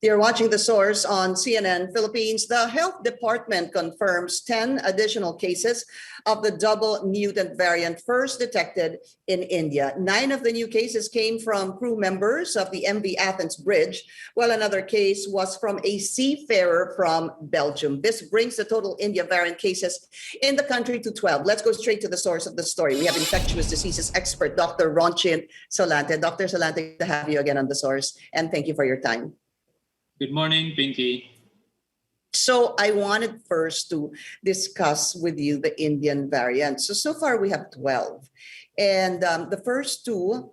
You're watching The Source on CNN Philippines. The health department confirms 10 additional cases of the double mutant variant first detected in India. 9 of the new cases came from crew members of the MV Athens bridge, while another case was from a seafarer from Belgium. This brings the total India variant cases in the country to 12. Let's go straight to the source of the story. We have infectious diseases expert, Dr. Rontgene Solante. Dr. Solante, to have you again on The Source, and thank you for your time. Good morning, Pinky. So I wanted first to discuss with you the Indian variant. So far we have 12. And the first 2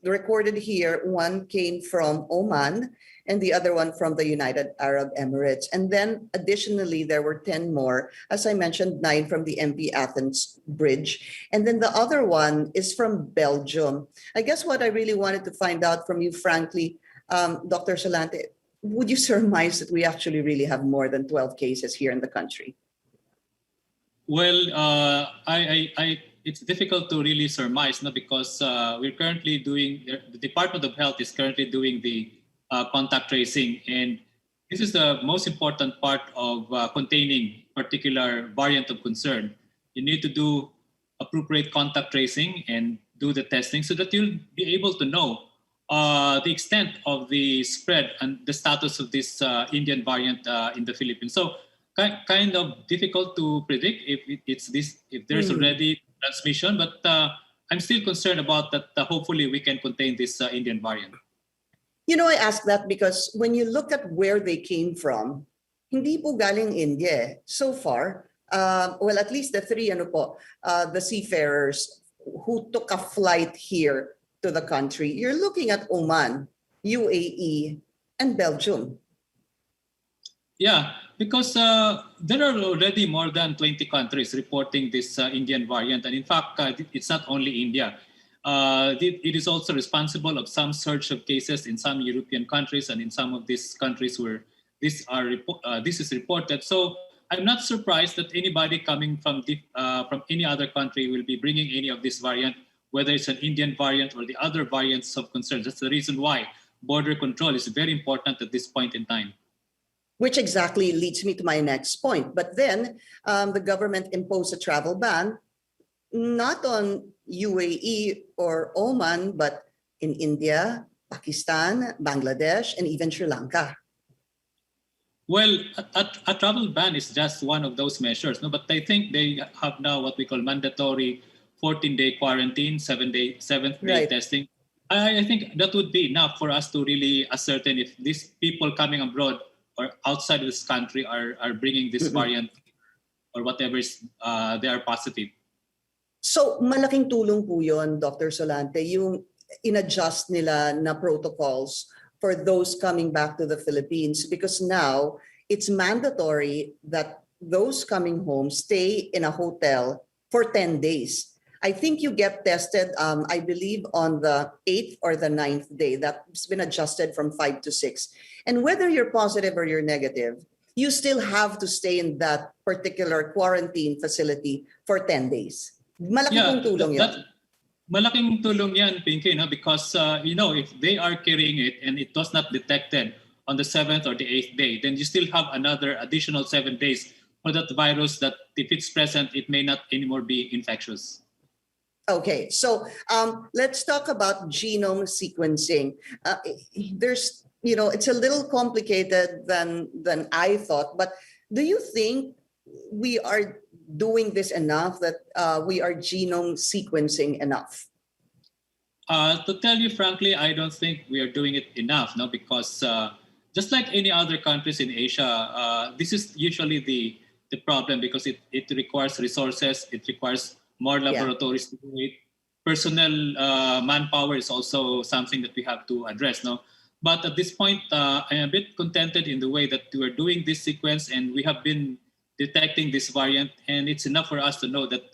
recorded here, one came from Oman and the other one from the United Arab Emirates. And then additionally, there were 10 more, as I mentioned, 9 from the MV Athens bridge. And then the other one is from Belgium. I guess what I really wanted to find out from you, frankly, Dr. Solante, would you surmise that we actually really have more than 12 cases here in the country? Well, it's difficult to really surmise, no, because we're currently doing, the Department of Health is currently doing the contact tracing, and this is the most important part of containing particular variant of concern. You need to do appropriate contact tracing and do the testing so that you'll be able to know the extent of the spread and the status of this Indian variant in the Philippines. So kind of difficult to predict if there's already transmission, but I'm still concerned about that. Hopefully we can contain this Indian variant. You know, I ask that because when you look at where they came from, hindi po galing India so far. Well, at least the 3 the seafarers who took a flight here to the country, you're looking at Oman, UAE, and Belgium. Yeah, because there are already more than 20 countries reporting this Indian variant. And in fact, it's not only India. It is also responsible of some surge of cases in some European countries and in some of these countries where this is reported. So I'm not surprised that anybody coming from any other country will be bringing any of this variant, whether it's an Indian variant or the other variants of concern. That's the reason why border control is very important at this point in time. Which exactly leads me to my next point. But then the government imposed a travel ban, not on UAE or Oman, but in India, Pakistan, Bangladesh, and even Sri Lanka. Well, a travel ban is just one of those measures, no? But I think they have now what we call mandatory 14-day quarantine, 7th day testing. I think that would be enough for us to really ascertain if these people coming abroad or outside of this country are bringing this variant or whatever is they are positive. So malaking tulong po yun, Dr. Solante, yung in-adjust nila na protocols for those coming back to the Philippines, because now it's mandatory that those coming home stay in a hotel for 10 days. I think you get tested, I believe, on the 8th or the 9th day. That's been adjusted from 5 to 6. And whether you're positive or you're negative, you still have to stay in that particular quarantine facility for 10 days. Malaking tulong yan. Malaking tulong yan, Pinky, no? Because, if they are carrying it and it was not detected on the 7th or the 8th day, then you still have another additional 7 days for that virus that if it's present, it may not anymore be infectious. Okay, so let's talk about genome sequencing. There's, it's a little complicated than I thought, but do you think we are doing this enough, that we are genome sequencing enough? To tell you frankly, I don't think we are doing it enough, no, because just like any other countries in Asia, this is usually the problem because it requires resources, it requires more laboratories to do it. Personnel manpower is also something that we have to address, no? But at this point, I am a bit contented in the way that we are doing this sequence and we have been detecting this variant, and it's enough for us to know that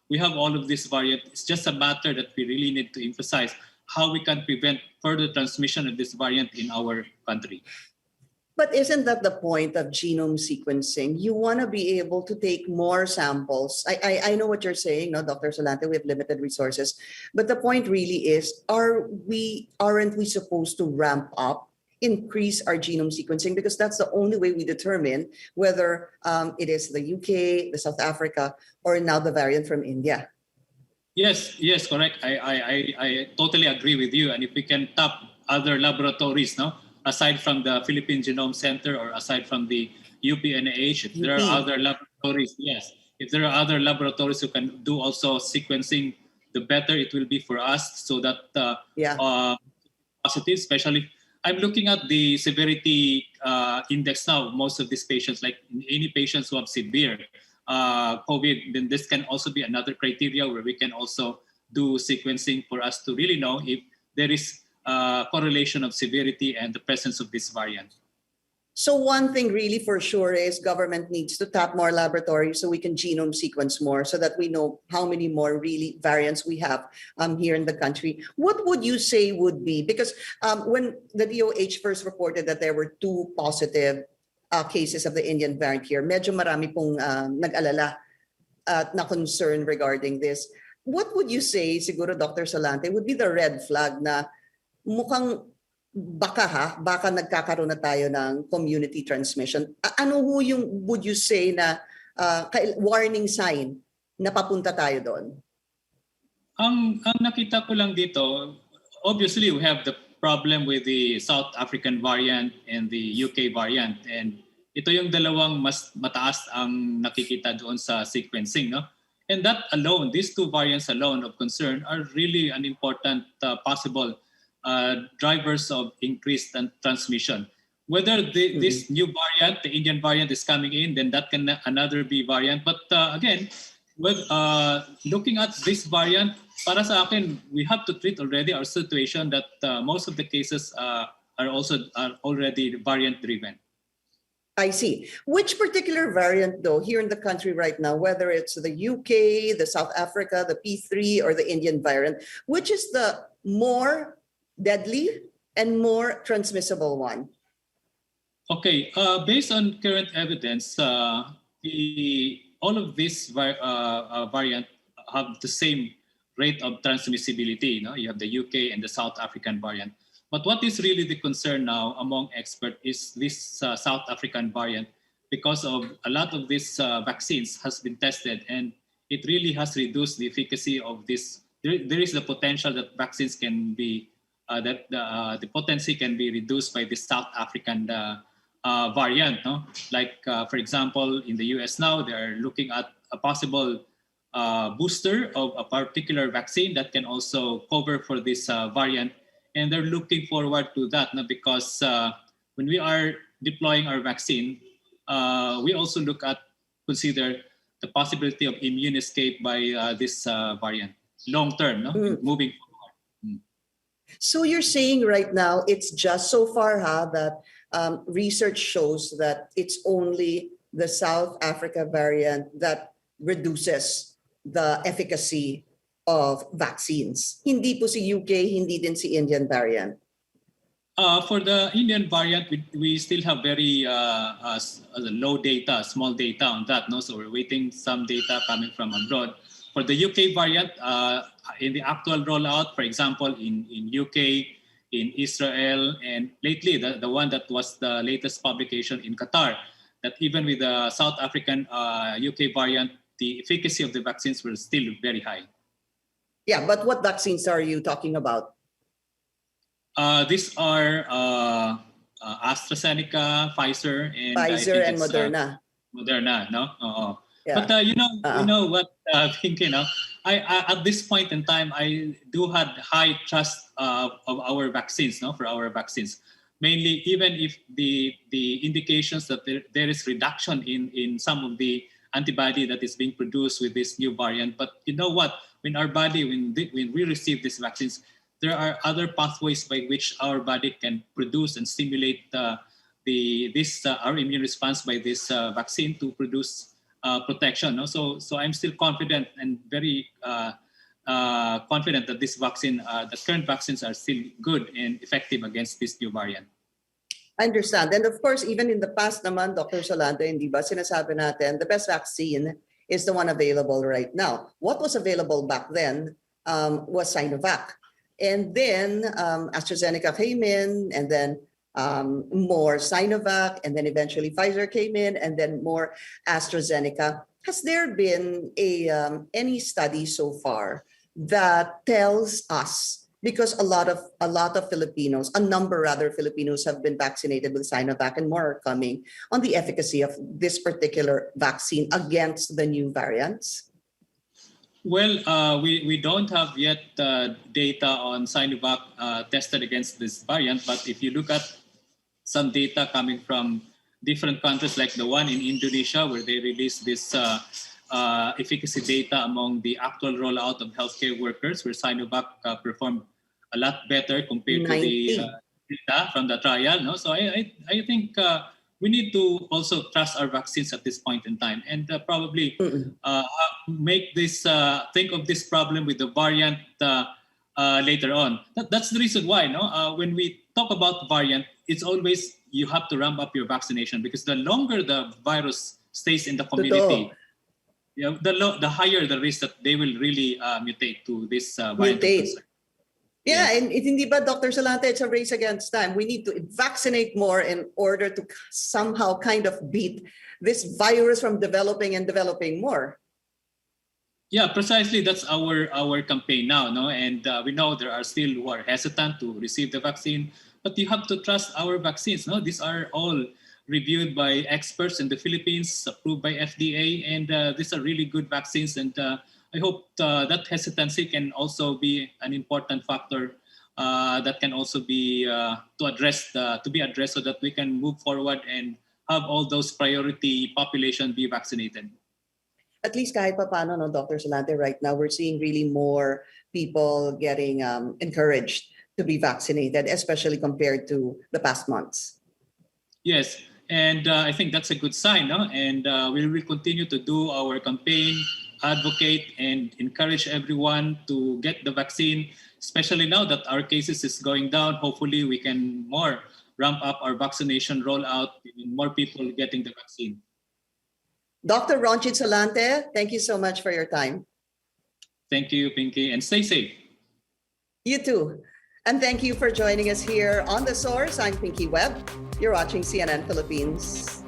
we have all of this variant. It's just a matter that we really need to emphasize how we can prevent further transmission of this variant in our country. But isn't that the point of genome sequencing? You want to be able to take more samples. I know what you're saying, no, Dr. Solante, we have limited resources. But the point really is, aren't we supposed to ramp up increase our genome sequencing? Because that's the only way we determine whether it is the UK, the South Africa, or now the variant from India. Yes, correct. I totally agree with you. And if we can tap other laboratories, no, aside from the Philippine Genome Center or aside from the UPNH, if there are other laboratories, yes, if there are other laboratories who can do also sequencing, the better it will be for us. So that positive, especially. I'm looking at the severity index now. Most of these patients, like any patients who have severe COVID, then this can also be another criteria where we can also do sequencing for us to really know if there is correlation of severity and the presence of this variant. So one thing really for sure is government needs to tap more laboratories so we can genome sequence more so that we know how many more really variants we have here in the country. What would you say would be, because when the DOH first reported that there were 2 positive cases of the Indian variant here, medyo marami pong nag-alala at na concern regarding this. What would you say, siguro Dr. Solante, would be the red flag na mukhang baka nagkakaroon na tayo ng community transmission? Ano ho yung would you say na warning sign na papunta tayo doon? Ang nakita ko lang dito, obviously we have the problem with the South African variant and the UK variant, and ito yung dalawang mas mataas ang nakikita doon sa sequencing, no? And that alone, these 2 variants alone of concern are really an important possible drivers of increased transmission. Whether this new variant, the Indian variant, is coming in, then that can another be variant. But again, with looking at this variant, para sa akin, we have to treat already our situation that most of the cases are already variant driven. I see. Which particular variant, though, here in the country right now, whether it's the UK, the South Africa, the P3, or the Indian variant, which is the more deadly and more transmissible one? Okay, based on current evidence, all of these variant have the same rate of transmissibility. No? You have the UK and the South African variant. But what is really the concern now among experts is this South African variant, because of a lot of these vaccines has been tested and it really has reduced the efficacy of this. There is the potential that vaccines can be, the potency can be reduced by the South African variant. No? Like, for example, in the US now, they're looking at a possible booster of a particular vaccine that can also cover for this variant. And they're looking forward to that, no? Because when we are deploying our vaccine, we also consider the possibility of immune escape by this variant long term, no? Moving forward. So you're saying right now it's just so far that research shows that it's only the South Africa variant that reduces the efficacy of vaccines. Hindi po si UK, hindi din si Indian variant. For the Indian variant, we still have very low data, small data on that. No, so we're waiting some data coming from abroad. For the UK variant, in the actual rollout, for example, in UK, in Israel, and lately the one that was the latest publication in Qatar, that even with the South African UK variant, the efficacy of the vaccines were still very high. Yeah, but what vaccines are you talking about? These are AstraZeneca, Pfizer, and Moderna. Moderna, no? Yeah. But you know what? I think I at this point in time, I do have high trust of our vaccines, no, for our vaccines. Mainly, even if the indications that there is reduction in some of the antibody that is being produced with this new variant, but you know what? When our body, when we receive these vaccines, there are other pathways by which our body can produce and stimulate our immune response by this vaccine to produce protection. No? So I'm still confident and very confident that this vaccine, the current vaccines, are still good and effective against this new variant. I understand. And of course, even in the past naman, Dr. Solante, hindi ba sinasabi natin, the best vaccine is the one available right now. What was available back then was Sinovac. And then AstraZeneca came in, and then more Sinovac, and then eventually Pfizer came in, and then more AstraZeneca. Has there been any study so far that tells us, because a lot of Filipinos, a number rather Filipinos have been vaccinated with Sinovac and more are coming, on the efficacy of this particular vaccine against the new variants? Well, we don't have yet data on Sinovac tested against this variant, but if you look at some data coming from different countries, like the one in Indonesia, where they released this efficacy data among the actual rollout of healthcare workers, where Sinovac performed a lot better compared to the data from the trial. No? So I think we need to also trust our vaccines at this point in time, and probably make this think of this problem with the variant later on. That's the reason why, when we talk about variant, it's always you have to ramp up your vaccination, because the longer the virus stays in the community, the higher the risk that they will really mutate to this variant of concern. Yeah, and hindi ba, Dr. Solante, it's a race against time. We need to vaccinate more in order to somehow kind of beat this virus from developing more. Yeah, precisely. That's our campaign now, no? And we know there are still who are hesitant to receive the vaccine, but you have to trust our vaccines, no? These are all reviewed by experts in the Philippines, approved by FDA, and these are really good vaccines. And I hope that hesitancy can also be an important factor that can also be addressed so that we can move forward and have all those priority population be vaccinated. At least kahit pa paano, no, Dr. Solante, right now we're seeing really more people getting encouraged to be vaccinated, especially compared to the past months. Yes, and I think that's a good sign, no? And we will continue to do our campaign, advocate, and encourage everyone to get the vaccine, especially now that our cases is going down. Hopefully, we can more ramp up our vaccination rollout, more people getting the vaccine. Dr. Rontgene Solante, thank you so much for your time. Thank you, Pinky, and stay safe. You too. And thank you for joining us here on The Source. I'm Pinky Webb. You're watching CNN Philippines.